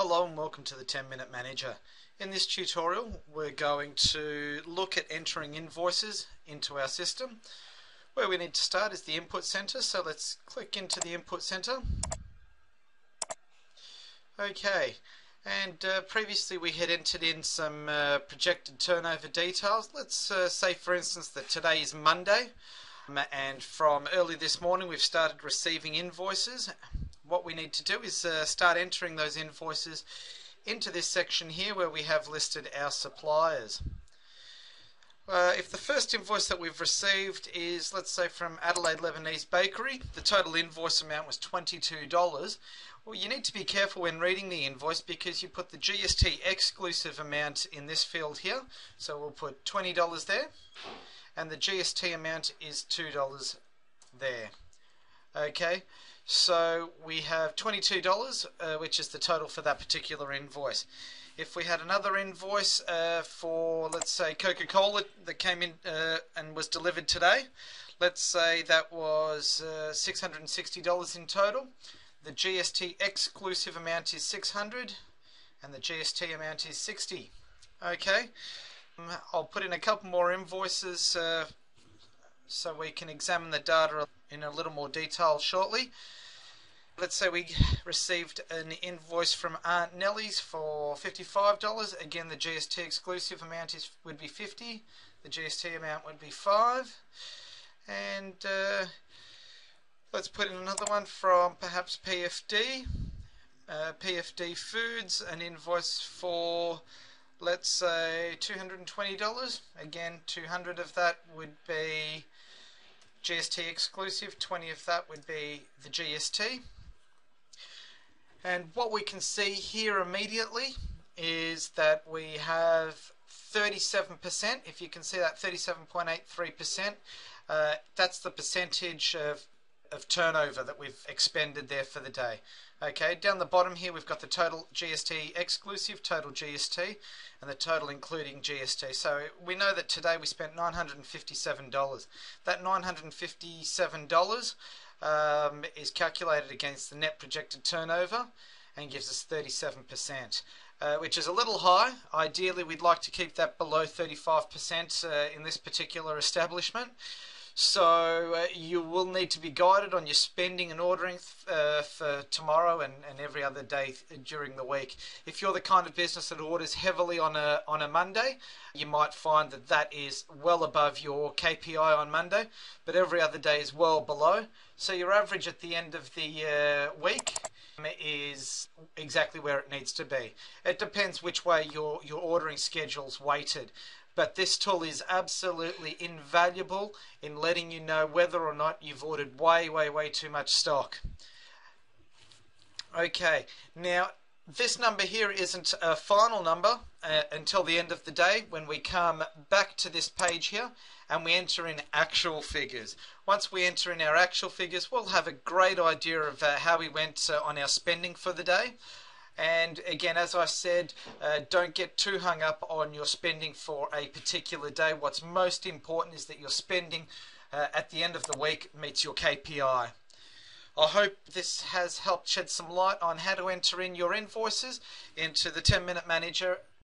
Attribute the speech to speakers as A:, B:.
A: Hello and welcome to the 10-Minute Manager. In this tutorial we're going to look at entering invoices into our system. Where we need to start is the input center, so let's click into the input center. Okay, and previously we had entered in some projected turnover details. Let's say for instance that today is Monday, and from early this morning we've started receiving invoices. What we need to do is start entering those invoices into this section here where we have listed our suppliers. If the first invoice that we've received is, let's say, from Adelaide Lebanese Bakery, the total invoice amount was $22. Well, you need to be careful when reading the invoice because you put the GST exclusive amount in this field here. So we'll put $20 there, and the GST amount is $2 there. Okay. So we have $22, which is the total for that particular invoice. If we had another invoice for, let's say, Coca-Cola that came in and was delivered today, let's say that was $660 in total. The GST exclusive amount is $600 and the GST amount is $60. Okay, I'll put in a couple more invoices so we can examine the data in a little more detail shortly. Let's say we received an invoice from Aunt Nellie's for $55. Again, the GST exclusive amount would be $50. The GST amount would be $5. And let's put in another one from perhaps PFD. PFD Foods, an invoice for, let's say, $220. Again, $200 of that would be GST exclusive, $20 of that would be the GST. And what we can see here immediately is that we have 37%. If you can see that, 37.83%. That's the percentage of turnover that we've expended there for the day. Okay, down the bottom here we've got the total GST exclusive, total GST, and the total including GST. So we know that today we spent $957. That $957 is calculated against the net projected turnover and gives us 37%, which is a little high. Ideally we'd like to keep that below 35% in this particular establishment. So you will need to be guided on your spending and ordering for tomorrow and every other day during the week. If you're the kind of business that orders heavily on a Monday, you might find that that is well above your KPI on Monday, but every other day is well below. So your average at the end of the week is exactly where it needs to be. It depends which way your ordering schedule's weighted. But this tool is absolutely invaluable in letting you know whether or not you've ordered way too much stock. Okay, now this number here isn't a final number until the end of the day when we come back to this page here and we enter in actual figures. Once we enter in our actual figures, we'll have a great idea of how we went on our spending for the day. And again, as I said, don't get too hung up on your spending for a particular day. What's most important is that your spending at the end of the week meets your KPI. I hope this has helped shed some light on how to enter in your invoices into the 10-Minute Manager